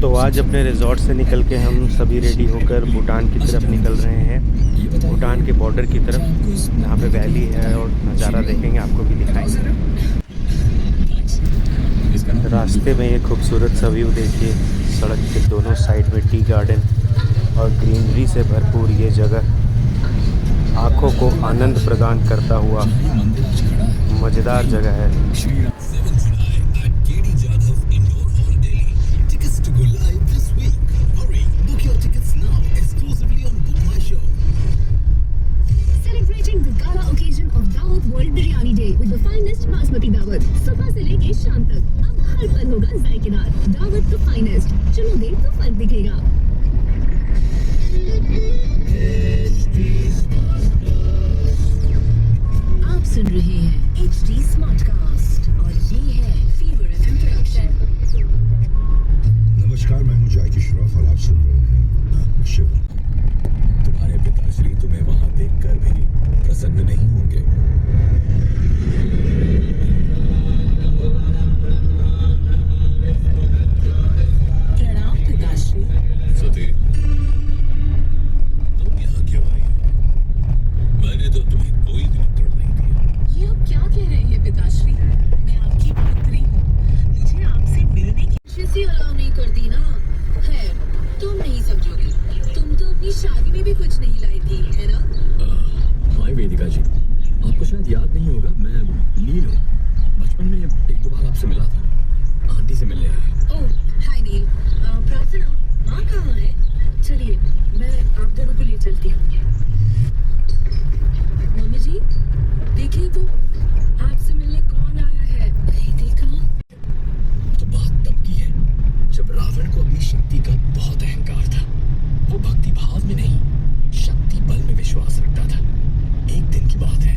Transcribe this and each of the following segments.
तो आज अपने रिजॉर्ट से निकल के हम सभी रेडी होकर भूटान की तरफ निकल रहे हैं, भूटान के बॉर्डर की तरफ, जहाँ पे वैली है और नज़ारा देखेंगे, आपको भी दिखाएंगे। रास्ते में ये खूबसूरत सा व्यू देखिए, सड़क के दोनों साइड में टी गार्डन और ग्रीनरी से भरपूर ये जगह आँखों को आनंद प्रदान करता हुआ मज़ेदार जगह है। Celebrating the gala occasion of Daawat World Biryani Day with the finest basmati दावत, सुबह से लेके शाम तक अब हर पल होगा जायकेदार। दावत तो फाइनेस्ट, चुनोगे तो फर्क दिखेगा। आप सुन रहे हैं HD Smartcast और ये है Fever FM प्रोडक्शन। नमस्कार, मैं हूं जैकी श्रॉफ और आप सुन रहे हैं शिव। तुम्हारे पिताश्री तुम्हें वहां देखकर भी प्रसन्न नहीं होंगे। प्रणाम पिताश्री। सती, तुम यहाँ क्यों आई? मैंने तो तुम्हें कोई निमंत्रण नहीं दिया। ये आप क्या कह रहे हैं पिताश्री? मैं आपकी पुत्री हूँ, मुझे आपसे मिलने की खुशी अलाउ नहीं करती ना। है, तुम नहीं समझोगी, तुम तो अपनी शादी में भी कुछ नहीं लाई थी, है ना? हाय वेदिका जी, आपको शायद याद नहीं होगा, मैं नील हूँ। बचपन में एक दो बार आपसे मिला था, आंटी से मिलने आया। ओह, हाय नील। प्रार्थना, माँ कहाँ है? चलिए, मैं आप दोनों को ले चलती हूँ। मम्मी जी, देखिए तो, आपसे मिलने कौन आया है? नहीं देखा? तो बात तब की है जब रावण को अपनी शक्ति का बहुत अहंकार था। वो भक्ति भाव में नहीं, शक्ति बल में विश्वास रखता था। एक दिन की बात है।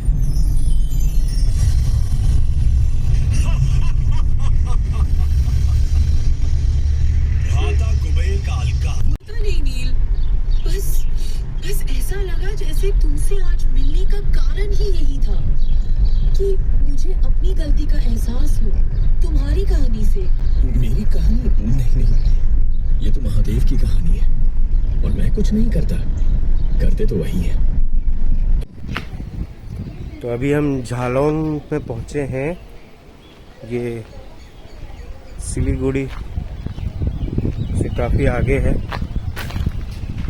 भ्राता कुबेर का अलका। पता नहीं नील, बस ऐसा लगा जैसे तुमसे आज मिलने का कारण ही यही था कि मुझे अपनी गलती का एहसास हो तुम्हारी कहानी से। मेरी कहानी? नहीं, ये तो महादेव की कहानी है और मैं कुछ नहीं करता, करते तो वही है। तो अभी हम झालोंग में पहुँचे हैं। ये सिलीगुड़ी से काफ़ी आगे है,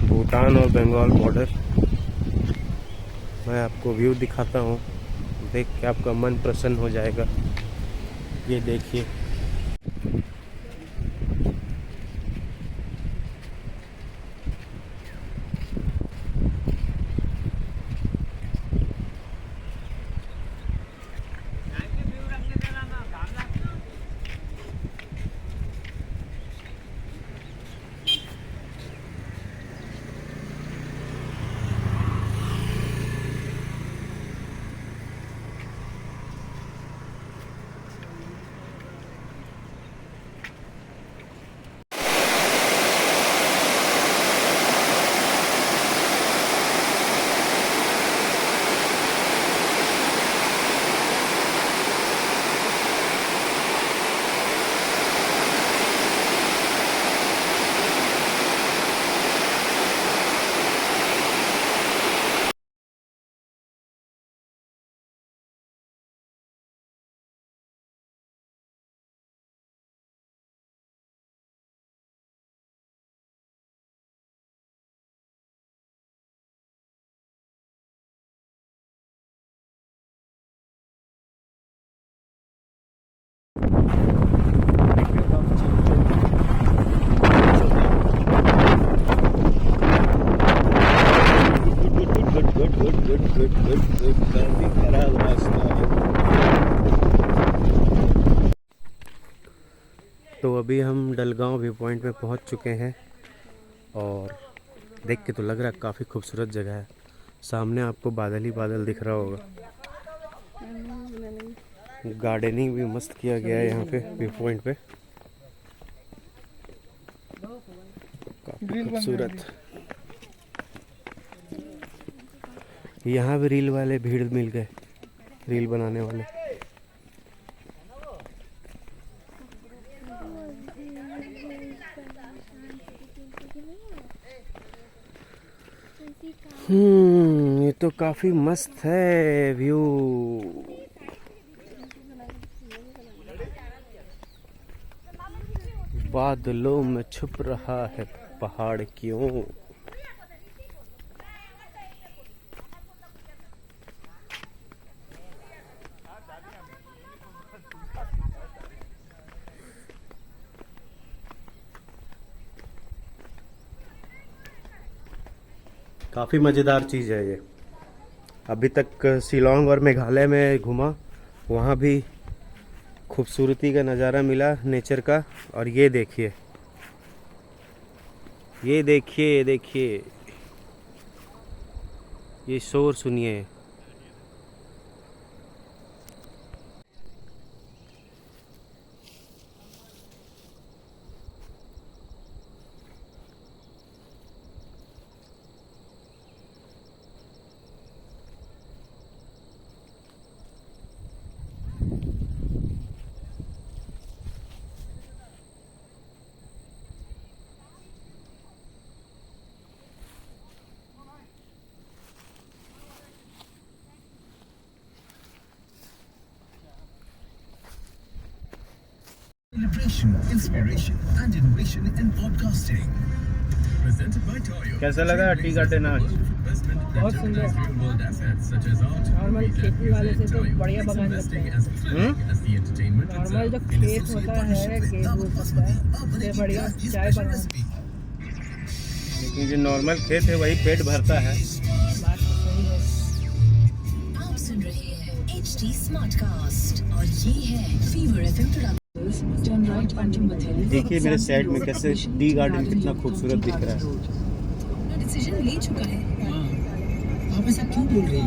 भूटान और बंगाल बॉर्डर। मैं आपको व्यू दिखाता हूँ, देख के आपका मन प्रसन्न हो जाएगा। ये देखिए, काफी खराब रास्ता है। तो अभी हम डलगांव व्यू पॉइंट पे पहुंच चुके हैं और देख के तो लग रहा है काफ़ी खूबसूरत जगह है। सामने आपको बादल ही बादल दिख रहा होगा। गार्डनिंग भी मस्त किया गया है यहाँ पे व्यू पॉइंट पे, काफ़ी खूबसूरत। यहाँ भी रील वाले भीड़ मिल गए, रील बनाने वाले। ये तो काफी मस्त है व्यू। बादलों में छुप रहा है पहाड़ क्यों। काफ़ी मज़ेदार चीज़ है ये। अभी तक शिलोंग और मेघालय में घूमा, वहाँ भी खूबसूरती का नज़ारा मिला नेचर का। और ये देखिए, ये देखिए, ये देखिए, ये शोर सुनिए। Celebration, inspiration, and innovation in podcasting. Presented by Toyo. कैसा लगा टी गार्डन आज? बहुत सुंदर। नॉर्मल खेती वाले से तो बढ़िया बगान लगता है। नॉर्मल जो खेत होता है गेहूं होता है उससे बढ़िया चाय बगान। लेकिन जो नॉर्मल खेत है वही पेट भरता है। बात तो सही है। आप सुन रहे हैं HD Smartcast और ये है Fever FM प्रोडक्शन। देखिए मेरे साइड में कैसे टी गार्डन कितना खूबसूरत दिख रहा है। अपना डिसीजन ले चुका है। आप ऐसा क्यों बोल रही हो?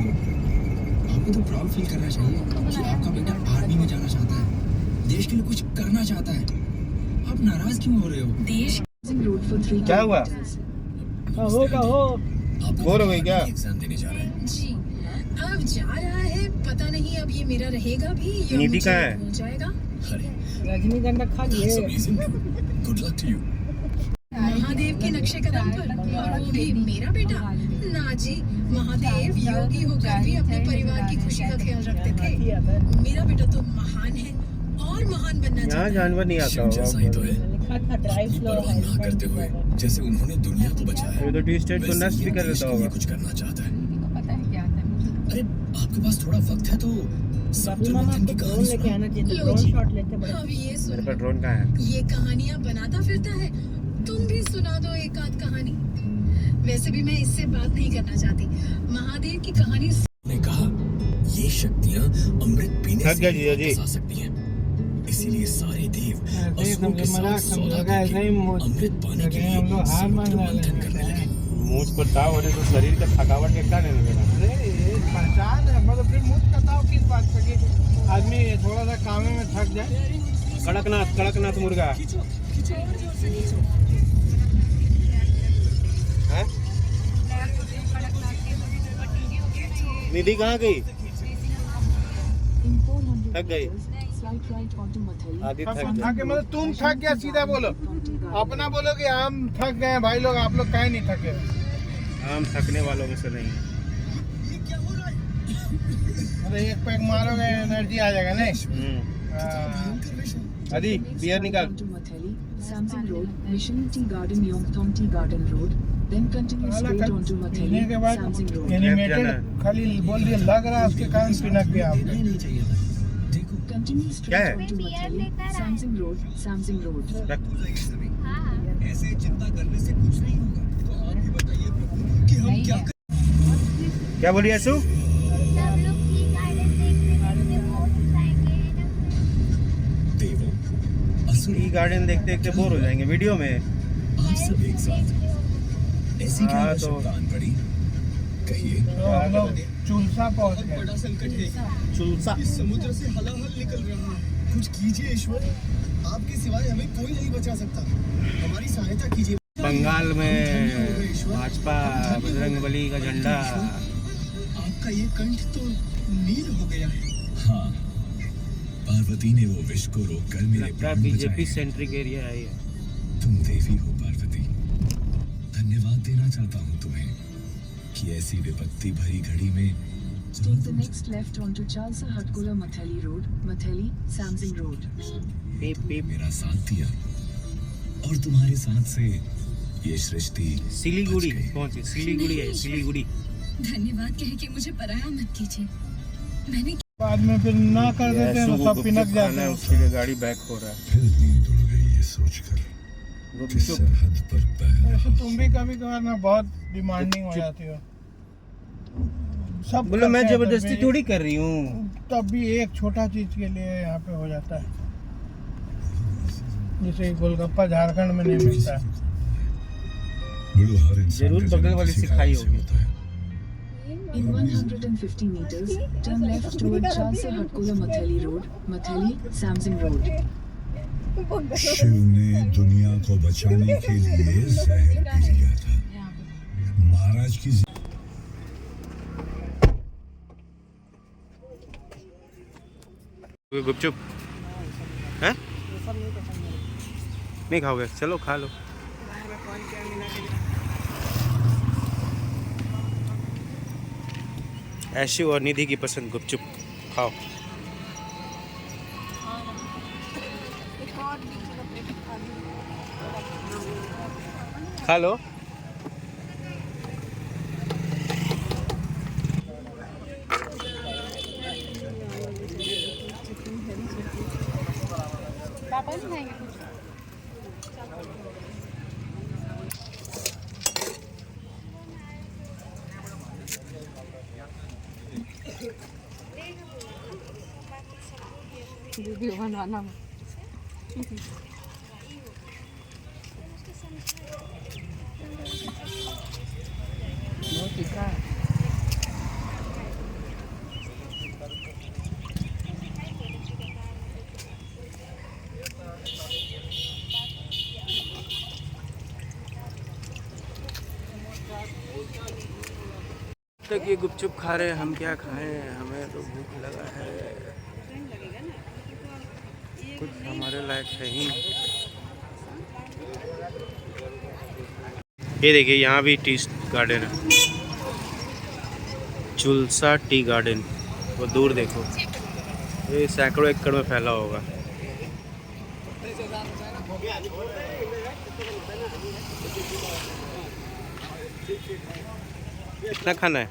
आपको तो प्राउड फील करना चाहिए कि आपका बेटा आर्मी में जाना चाहता है, देश के लिए कुछ करना चाहता है। आप नाराज क्यों हो रहे हो? देश क्या हुआ? कहो बोर हो गई क्या? एग्जाम देने जा रहे हैं। जी अब जा रहा है, पता नहीं अब ये मेरा रहेगा भी या नीति मुझे कहाँ है? हो जाएगा। अरे रजनीगंधा खा that's लिए। amazing. Good luck to you. Mahadev के नक्शे कदम पर, और वो भी मेरा बेटा। ना जी, महादेव योगी होकर भी अपने परिवार की खुशी का ख्याल रखते थे। मेरा बेटा तो महान है और महान बनना यहाँ चाहता है। जानवर नहीं आता शिव जैसा ही तो है, लिखा था ड्राइव अपनी स्लो परवाह ना करते हुए जैसे उन्होंने दुनिया को बचाया। ये तो टी स्टेट को वैसे नष्ट भी ये कर देश देता के लिए होगा। कुछ करना चाहता है। अरे आपके पास थोड़ा वक्त है तो बाबू मामा मंथन की आपको ड्रोन कहानी लेके सुनाओ। आना चाहिए, लो ड्रोन जी। शॉट लेते बड़े। अब ये मेरे सुनो, पास ड्रोन कहाँ है? ये कहानियां बनाता फिरता है, तुम भी सुना दो एक आध कहानी। वैसे भी मैं इससे बात नहीं करना चाहती। महादेव की कहानी ने कहा ये शक्तियां अमृत पीने थक से गया ही जीजा जी। वापस आ सकती हैं। इसीलिए सारे देव ऐसे ही असुरों के समझो, मजाक साथ सौदा समझोगा, ऐसे ही करके अमृत पाने के लिए हम लोग हार मान समुद्र रहे मंथन हैं। करने लगे। मुझ पर ताव होने तो शरीर का थकावट के क्या नहीं लगेगा। पहचान है मतलब फिर मुझ कताव किस बात का कि आदमी थोड़ा सा काम में थक जाए। कड़कनाथ, कड़कनाथ मुर्गा है? निधि कहाँ गई? थक गई। आदि थक थक गई। के मतलब तुम थक गया, सीधा बोलो। अपना बोलो कि हम थक गए भाई लोग, आप लोग काहे नहीं थके? हम थकने वालों में से नहीं हैं। मतलब एक पैक मारोगे एनर्जी आ जाएगा नहीं? आदि बियर निकाल। Samsung Road, Mission Tea Garden, Yongthong Tea Garden Road, then continue straight on to पीने Matheli, के बाद Samsung Road. एनिमेटेड खाली बोल दिया लग रहा है, उसके कारण पिनक गया आप। नहीं चाहिए था। देखो Continue क्या straight है? on to Matheli, Samsung Road, Samsung Road. ऐसे चिंता करने से कुछ नहीं होगा। तो आप ही बताइए प्रभु कि हम क्या करें? क्या बोलिए आशु? देवों असुर टी गार्डन देखते देखते बोर हो जाएंगे वीडियो में। आप सब एक साथ ऐसी क्या हाँ, आवश्यकता आन पड़ी? कहिए। तो हम लोग चुलसा पहुंच गए। बड़ा संकट है। चुलसा इस समुद्र से हलाहल निकल रहा है। कुछ कीजिए ईश्वर, आपके सिवाय हमें कोई नहीं बचा सकता। हमारी सहायता कीजिए। बंगाल में भाजपा बजरंगबली का झंडा। आपका ये कंठ तो नील हो गया है। हाँ, पार्वती ने वो विष को रोककर मेरे लगता है प्राण बीजेपी बचाए। सेंट्रिक एरिया है ये। तो तुम देवी हो पार्वती। धन्यवाद देना चाहता हूँ तुम्हें कि ऐसी विपत्ति भरी घड़ी में Take the next left onto Chalsa Hatkola Matheli Road, Matheli, Samsing Road. मेरा साथ दिया और तुम्हारे साथ से ये सृष्टि सिलीगुड़ी बच गई। पहुंचे। सिलीगुड़ी है, सिलीगुड़ी। धन्यवाद कह के मुझे पराया मत कीजिए। मैंने बाद में फिर ना कर देते हैं तो सब पिनक जाते हैं। उसके लिए गाड़ी बैक हो रहा है। फिर नींद उड़ गई ये सोचकर कि सरहद पर पैर वैसे तुम भी कभी कभार ना बहुत डिमांडिंग हो जाती हो। सब बोलो मैं करते हैं, जबरदस्ती तब थोड़ी कर रही हूँ। भी- तब भी एक छोटा चीज के लिए यहाँ पे हो जाता है। जैसे गोलगप्पा झारखंड में नहीं मिलता है। जरूर बगल वाली सिखाई होगी। In 150 meters, turn left toward Chalsa Hatkola Matheli Road, Matheli, Samsing Road. Shiv ने दुनिया को बचाने के लिए जहर पी लिया था। महाराज की गुपचुप हैं? नहीं खाओगे? चलो खा लो। ऐशी और निधि की पसंद गुपचुप खाओ। खा लो। वीडियो बनाना तीखा है। तक ये गुपचुप खा रहे हैं, हम क्या खाएं? हमें तो भूख लगा है। कुछ हमारे लायक है ही नहीं। ये देखिए यहाँ भी टी गार्डन है, चुलसा टी गार्डन। वो दूर देखो, ये सैकड़ों एकड़ में फैला होगा। कितना खाना है?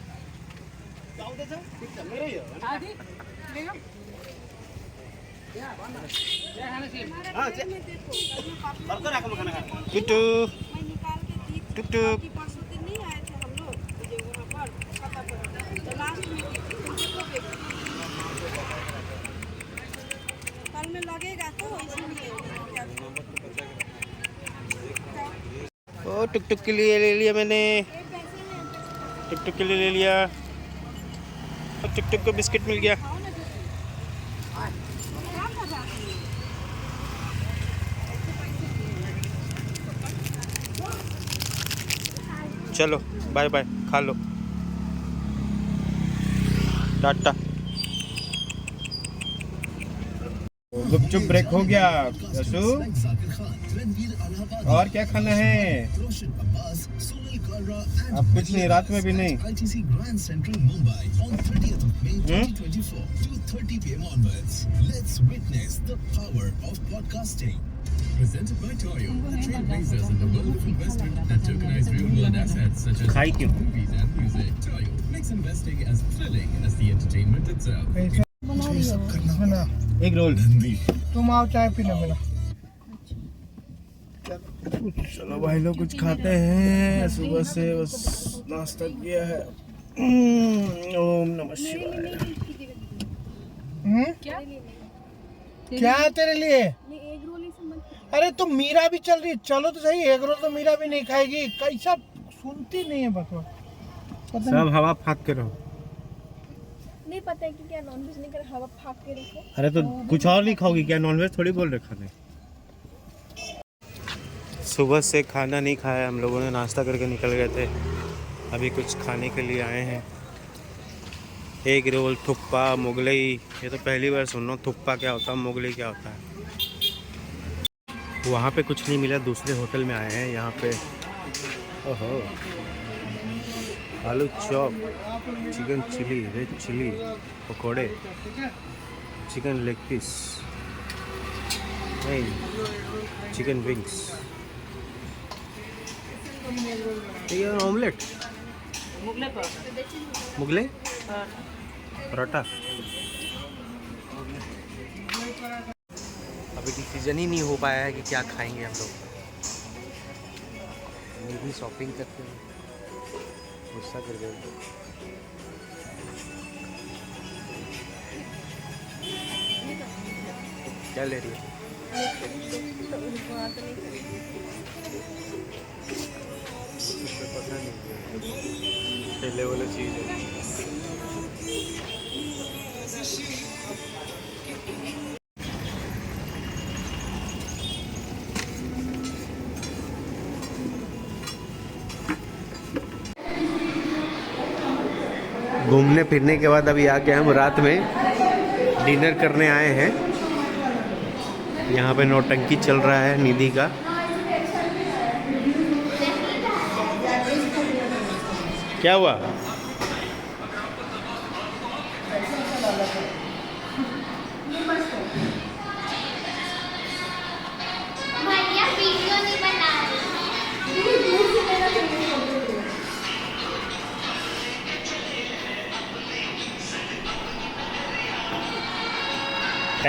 टुटू टुक कल में लगेगा तो इसीलिए ओ टुक टुक के लिए ले लिया मैंने, टुक टुक के लिए ले लिया। टुक टुक को बिस्किट मिल गया। चलो बाय बाय, खा लो, टाटा। गुपचुप ब्रेक हो गया यसु। और क्या खाना है? अब कुछ नहीं, रात में भी नहीं। Presented by Toyo, the trailblazers in the world of investment that tokenize real-world assets such as खाई क्यों? movies and music. Toyo makes investing as thrilling as the entertainment itself. कैसे बना? एक रोल। नंदी तुम आओ चाय पीने मेरा। चलो भाई लोग कुछ खाते हैं, सुबह से बस नाश्ता किया है। ओम नमः शिवाय। क्या है तेरे लिए? अरे तो मीरा भी चल रही है, चलो तो सही। एग रोल तो मीरा भी नहीं खाएगी। कैसा सुनती नहीं है बकवास। पता सब हवा फाक के रहो। नहीं पता है कि क्या नॉनवेज नहीं कर हवा फाक के रखो। अरे तो कुछ और नहीं खाओगी क्या? नॉनवेज थोड़ी बोल रहे खाने। सुबह से खाना नहीं खाया हम लोगों ने, नाश्ता करके निकल गए थे। अभी कुछ खाने के लिए आए हैं। Egg roll, thukpa, Mughlai. ये तो पहली बार सुन रहा हूँ, थुप्पा क्या होता है, मुगलई क्या होता है। वहाँ पे कुछ नहीं मिला, दूसरे होटल में आए हैं यहाँ पे। ओहो, आलू chop, chicken chilli, red chilli, पकोड़े, चिकन लेग पीस, नहीं चिकन विंग्स, ये ऑमलेट, मुगले पराठा। अभी डिसीजन ही नहीं हो पाया है कि क्या खाएंगे हम लोग। भी शॉपिंग करते हैं, गुस्सा कर गए। क्या ले रही है? पता नहीं, पहले वाला चीज़ है। घूमने फिरने के बाद अभी आके हम रात में डिनर करने आए हैं। यहाँ पे नौटंकी चल रहा है निधि का। क्या हुआ?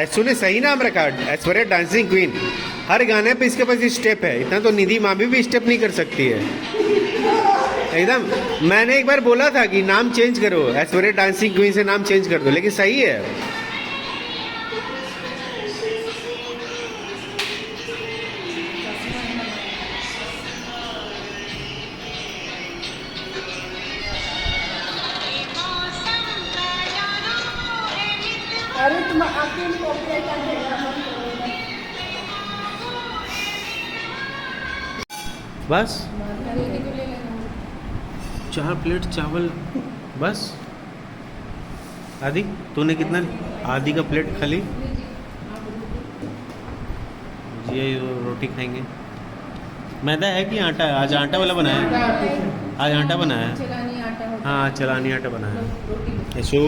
सुने, सही नाम रखा, ऐश्वर्या डांसिंग क्वीन। हर गाने पे इसके पास स्टेप है, इतना तो निधि मामी भी स्टेप नहीं कर सकती है एकदम। मैंने एक बार बोला था कि नाम चेंज करो, ऐश्वर्या डांसिंग क्वीन से नाम चेंज कर दो, लेकिन सही है। अरे तुम आके बस 4 प्लेट चावल बस। आदि तूने कितना? आदि का प्लेट खाली। ये रोटी खाएंगे। मैदा है कि आटा? आज आटा वाला बनाया है, आज आटा बनाया है। हाँ, चलानी आटा बनाया है। यशु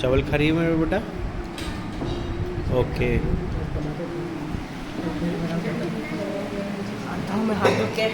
चावल खा रही है मेरा बेटा? ओके। मैं हाथ धो के